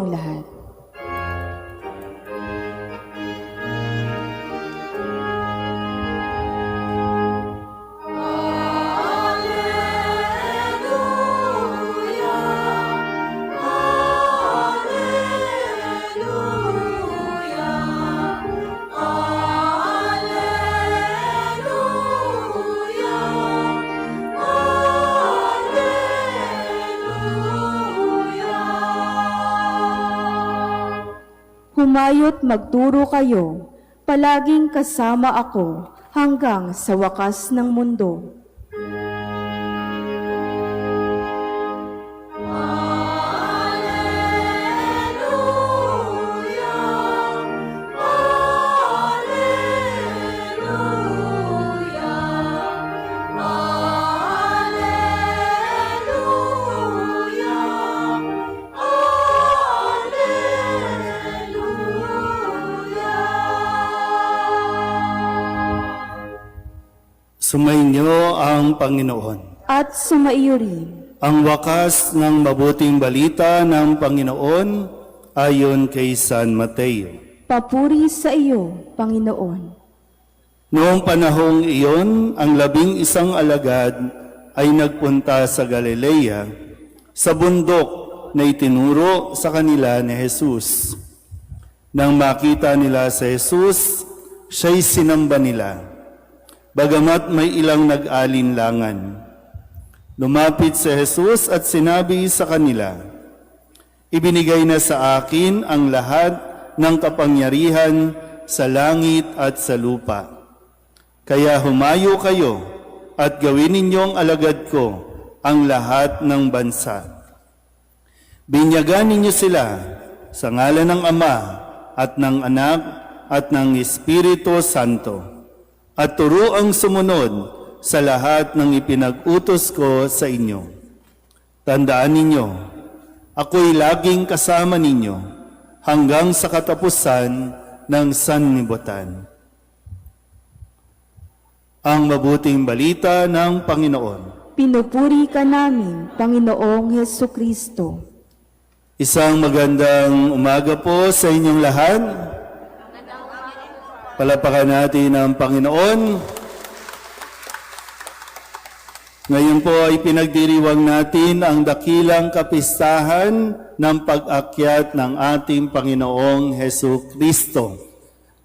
ang lahat. Humayo't magturo kayo, palaging kasama ako hanggang sa wakas ng mundo. Sumainyo ang Panginoon. At sumaiyo rin. Ang wakas ng mabuting balita ng Panginoon ayon kay San Mateo. Papuri sa iyo, Panginoon. Noong panahong iyon, ang 11 alagad ay nagpunta sa Galilea, sa bundok na itinuro sa kanila ni Jesus. Nang makita nila si Jesus, siya'y sinamba nila. Bagamat may ilang nag-alinlangan. Lumapit si Jesus at sinabi sa kanila, "Ibinigay na sa akin ang lahat ng kapangyarihan sa langit at sa lupa. Kaya humayo kayo at gawin ninyong alagad ko ang lahat ng bansa. Binyagan ninyo sila sa ngalan ng Ama at ng Anak at ng Espiritu Santo. At turuang sumunod sa lahat ng ipinag-utos ko sa inyo. Tandaan ninyo, ako'y laging kasama ninyo hanggang sa katapusan ng sanlibutan." Ang mabuting balita ng Panginoon. Pinupuri ka namin, Panginoong Hesukristo. Isang magandang umaga po sa inyong lahat. Palapakan natin ang Panginoon. Ngayon po ay pinagdiriwang natin ang dakilang kapistahan ng pag-akyat ng ating Panginoong Hesukristo.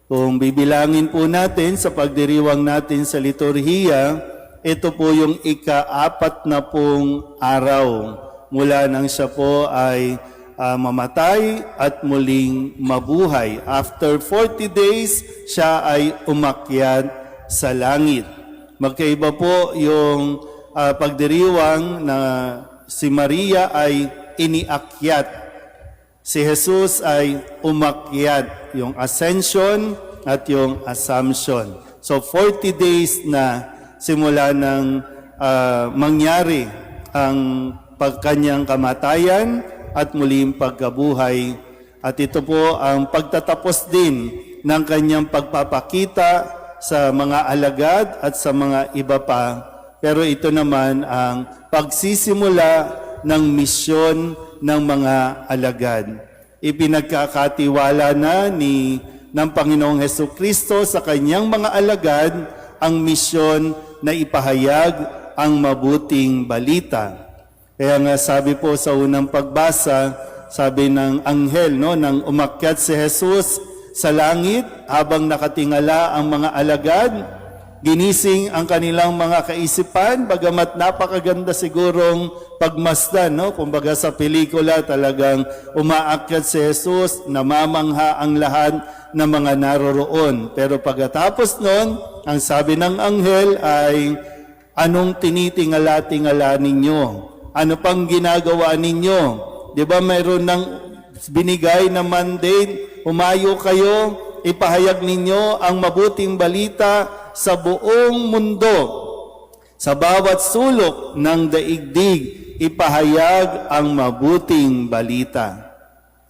Kung bibilangin po natin sa pagdiriwang natin sa liturhiya, ito po yung ika-40 araw mula nang siya po ay mamatay at muling mabuhay. After 40 days, siya ay umakyat sa langit. Magkaiba po yung pagdiriwang na si Maria ay iniakyat. Si Jesus ay umakyat, yung ascension at yung assumption. So 40 days na simula ng mangyari ang kanyang kamatayan at muling pagkabuhay. At ito po ang pagtatapos din ng kanyang pagpapakita sa mga alagad at sa mga iba pa. Pero ito naman ang pagsisimula ng misyon ng mga alagad. Ipinagkakatiwala na ng Panginoong Hesukristo sa kanyang mga alagad ang misyon na ipahayag ang mabuting balita. Kaya nga sabi po sa unang pagbasa, sabi ng anghel, nang umakyat si Jesus sa langit habang nakatingala ang mga alagad, ginising ang kanilang mga kaisipan, bagamat napakaganda sigurong pagmasdan, kumbaga sa pelikula talagang umaakyat si Jesus, namamangha ang lahat ng mga naroroon. Pero pagkatapos nun, ang sabi ng anghel ay, "Anong tinitingala-tingala ninyo? Ano pang ginagawa ninyo?" Di ba mayroon ng binigay na mandate, humayo kayo, ipahayag ninyo ang mabuting balita sa buong mundo. Sa bawat sulok ng daigdig, ipahayag ang mabuting balita.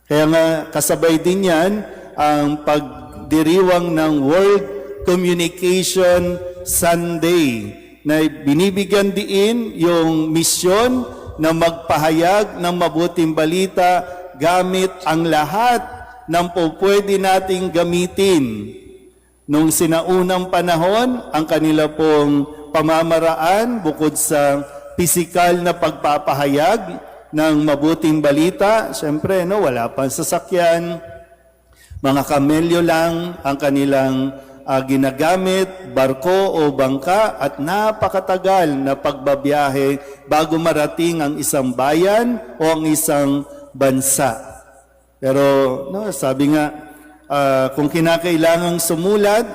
Kaya nga kasabay din yan ang pagdiriwang ng World Communication Sunday na binibigyan din yung misyon na magpahayag ng mabuting balita gamit ang lahat ng pwede nating gamitin. Nung sinaunang panahon, ang kanila pong pamamaraan, bukod sa pisikal na pagpapahayag ng mabuting balita, syempre, wala pang sasakyan, mga kamelyo lang ang kanilang ginagamit, barko o bangka, at napakatagal na pagbabiyahe bago marating ang isang bayan o ang isang bansa. Pero sabi nga, kung kinakailangang sumulat,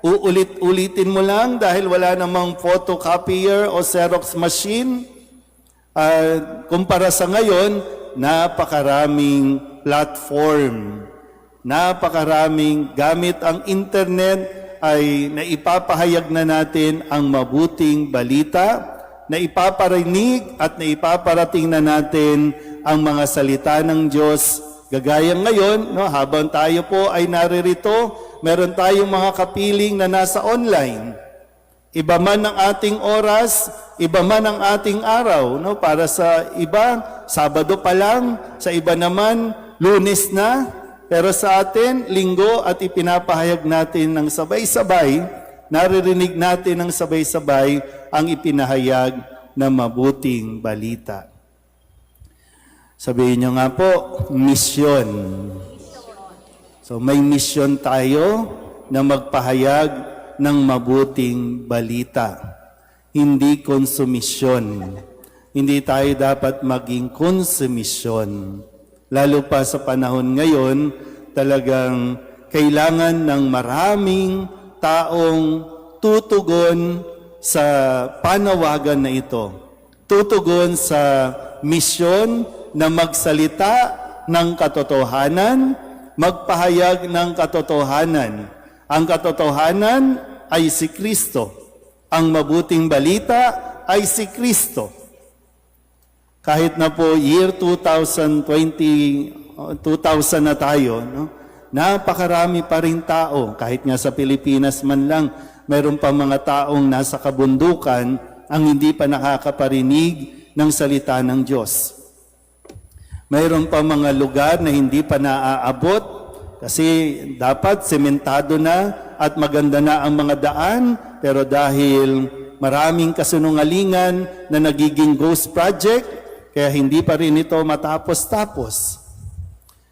uulit-ulitin mo lang dahil wala namang photocopier o Xerox machine. Kumpara sa ngayon, napakaraming platform, napakaraming gamit ang internet ay naipapahayag na natin ang mabuting balita, naipaparinig at naipaparating na natin ang mga salita ng Diyos. Gagaya ngayon, habang tayo po ay naririto, meron tayong mga kapiling na nasa online. Iba man ang ating oras, iba man ang ating araw. Para sa iba, Sabado pa lang, sa iba naman, Lunes na. Pero sa atin, Linggo, at ipinapahayag natin ng sabay-sabay, naririnig natin ng sabay-sabay ang ipinahayag na mabuting balita. Sabihin nyo nga po, misyon. So may misyon tayo na magpahayag ng mabuting balita. Hindi konsumisyon. Hindi tayo dapat maging konsumisyon. Lalo pa sa panahon ngayon, talagang kailangan ng maraming taong tutugon sa panawagan na ito. Tutugon sa misyon na magsalita ng katotohanan, magpahayag ng katotohanan. Ang katotohanan ay si Kristo. Ang mabuting balita ay si Kristo. Kahit na po year 2020 na tayo, napakarami pa rin tao, kahit nga sa Pilipinas man lang, meron pa mga taong nasa kabundukan ang hindi pa nakakaparinig ng salita ng Diyos. Mayroon pa mga lugar na hindi pa naaabot kasi dapat sementado na at maganda na ang mga daan, pero dahil maraming kasinungalingan na nagiging ghost project, kaya hindi pa rin ito matapos-tapos.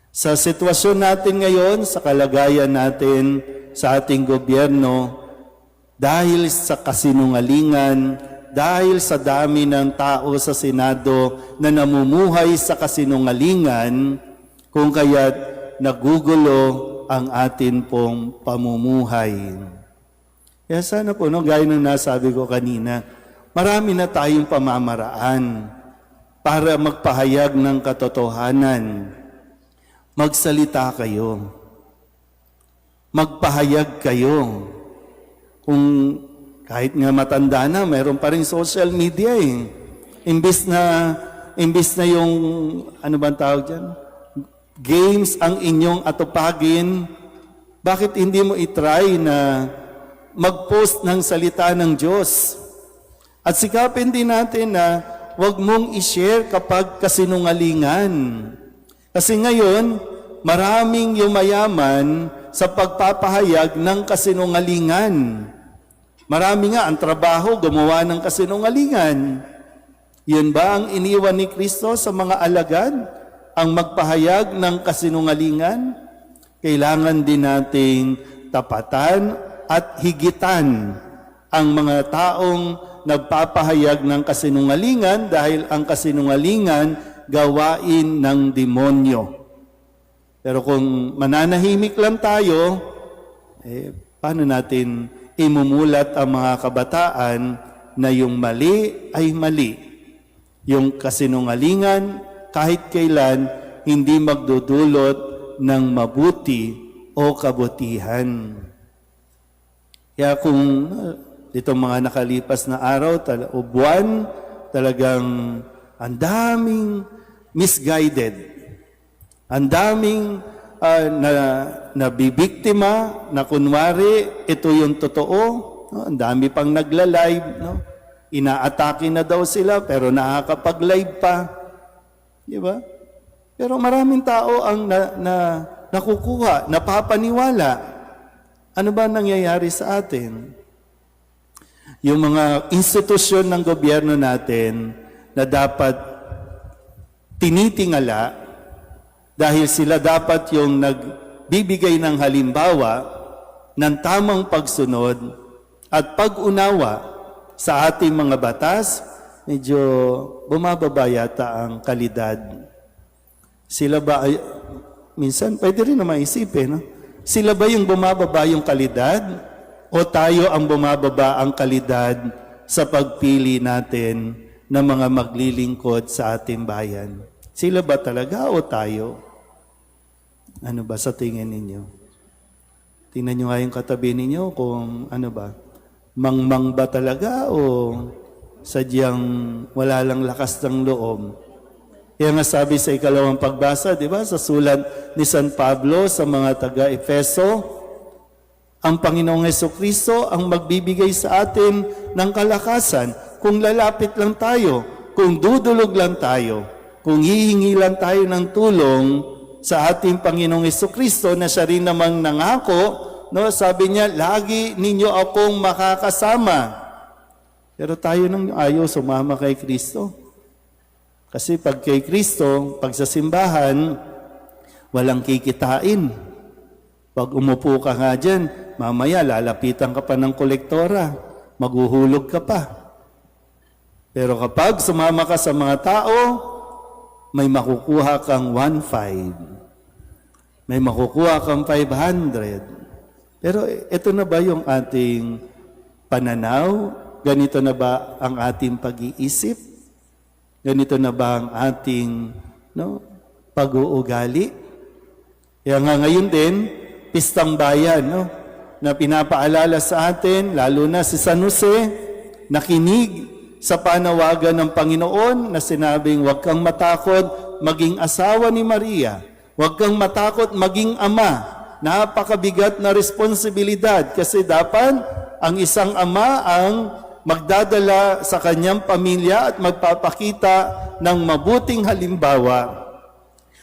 Sa sitwasyon natin ngayon, sa kalagayan natin sa ating gobyerno, dahil sa kasinungalingan, dahil sa dami ng tao sa Senado na namumuhay sa kasinungalingan, kung kaya't nagugulo ang atin pong pamumuhay. Kaya sana po, gaya ng nasabi ko kanina, marami na tayong pamamaraan para magpahayag ng katotohanan. Magsalita kayo. Magpahayag kayo. Kung kahit nga matanda na, mayroon pa rin social media eh. Imbis na yung, ano bang tawag dyan? Games ang inyong atupagin, bakit hindi mo itry na mag-post ng salita ng Diyos? At sikapin din natin na huwag mong i-share kapag kasinungalingan. Kasi ngayon, maraming yumayaman sa pagpapahayag ng kasinungalingan. Marami nga ang trabaho gumawa ng kasinungalingan. Yun ba ang iniwan ni Kristo sa mga alagad? Ang magpahayag ng kasinungalingan? Kailangan din nating tapatan at higitan ang mga taong nagpapahayag ng kasinungalingan dahil ang kasinungalingan gawain ng demonyo. Pero kung mananahimik lang tayo, paano natin imumulat ang mga kabataan na yung mali ay mali? Yung kasinungalingan, kahit kailan, hindi magdudulot ng mabuti o kabutihan. Kaya kung itong mga nakalipas na araw o buwan, talagang ang daming misguided. Ang daming nabibiktima na kunwari ito yung totoo. Ang dami pang nagla-live. Inaatake na daw sila pero nakakapag-live pa. Di ba? Pero maraming tao ang nakukuha, napapaniwala. Ano ba nangyayari sa atin? Yung mga institusyon ng gobyerno natin na dapat tinitingala dahil sila dapat yung nagbibigay ng halimbawa ng tamang pagsunod at pag-unawa sa ating mga batas, medyo bumababa yata ang kalidad. Sila ba, minsan pwede rin na maisipin, no? Sila ba yung bumababa yung kalidad o tayo ang bumababa ang kalidad sa pagpili natin ng mga maglilingkod sa ating bayan? Sila ba talaga o tayo? Ano ba sa tingin ninyo? Tingnan nyo nga yung katabi ninyo kung ano ba, mangmang ba talaga o sadyang wala lang lakas ng loob? Kaya nga sabi sa ikalawang pagbasa, di ba, sa sulat ni San Pablo sa mga taga-Efeso, ang Panginoong Hesukristo ang magbibigay sa atin ng kalakasan kung lalapit lang tayo, kung dudulog lang tayo, kung hihingi lang tayo ng tulong sa ating Panginoong Hesukristo na siya rin namang nangako, no? Sabi niya, lagi ninyo akong makakasama. Pero tayo nang ayaw sumama kay Kristo. Kasi pag kay Kristo, pag sa simbahan, walang kikitain. Pag umupo ka nga dyan, mamaya lalapitan ka pa ng kolektora, maghuhulog ka pa. Pero kapag sumama ka sa mga tao, may makukuha kang 1.5. May makukuha kang 500. Pero ito na ba yung ating pananaw? Ganito na ba ang ating pag-iisip? Ganito na ba ang ating pag-uugali? Kaya nga ngayon din, Pistang Bayan, na pinapaalala sa atin, lalo na si San Jose, nakinig sa panawagan ng Panginoon na sinabing, huwag kang matakot maging asawa ni Maria. Huwag kang matakot maging ama. Napakabigat na responsibilidad kasi dapat ang isang ama ang magdadala sa kanyang pamilya at magpapakita ng mabuting halimbawa,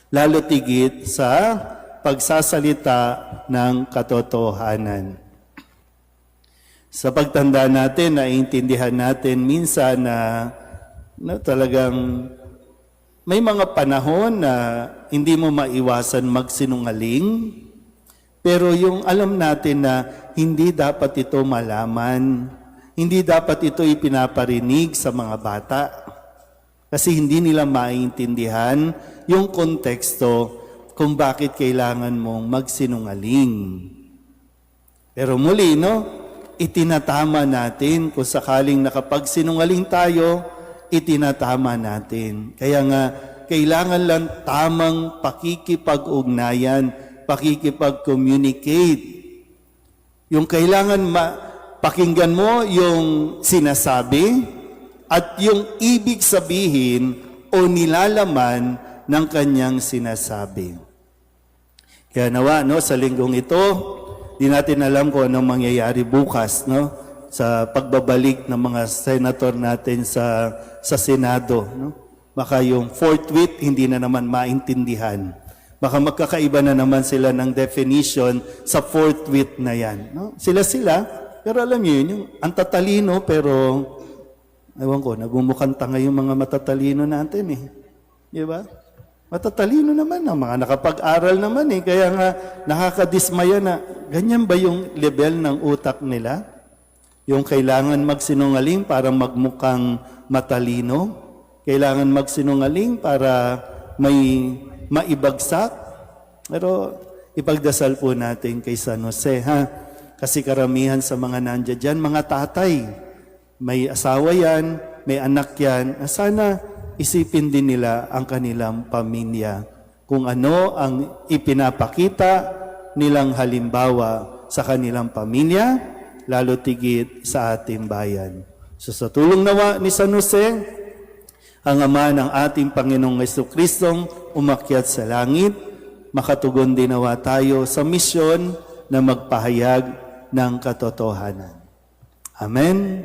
lalo tigit sa pagsasalita ng katotohanan. Sa pagtanda natin, naiintindihan natin minsan na talagang may mga panahon na hindi mo maiwasan magsinungaling, pero yung alam natin na hindi dapat ito malaman, hindi dapat ito ipinaparinig sa mga bata kasi hindi nila maintindihan yung konteksto kung bakit kailangan mong magsinungaling. Pero muli, itinatama natin kung sakaling nakapagsinungaling tayo, itinatama natin. Kaya nga, kailangan lang tamang pakikipag-ugnayan, pakikipag-communicate. Yung kailangan pakinggan mo yung sinasabi at yung ibig sabihin o nilalaman ng kanyang sinasabi. Kaya nawa, sa linggong ito, di natin alam kung anong mangyayari bukas, sa pagbabalik ng mga senator natin sa Senado. Baka yung forthwith hindi na naman maintindihan. Baka magkakaiba na naman sila ng definition sa forthwith na yan. Sila, pero alam niyo yun, yung ang tatalino, pero, ewan ko, nagmumukhang tanga yung mga matatalino natin Di ba? Matatalino naman, ang mga nakapag-aral naman Kaya nga, nakakadismaya na, ganyan ba yung level ng utak nila? Yung kailangan magsinungaling para magmukhang matalino? Kailangan magsinungaling para may maibagsak? Pero, ipagdasal po natin kay San Jose, Kasi karamihan sa mga nandiyan dyan, mga tatay, may asawa yan, may anak yan, sana isipin din nila ang kanilang pamilya. Kung ano ang ipinapakita nilang halimbawa sa kanilang pamilya, lalo tigit sa ating bayan. So sa tulong nawa ni San Jose, ang Ama ng ating Panginoong Jesucristong umakyat sa langit, makatugon din nawa tayo sa misyon na magpahayag ng katotohanan. Amen.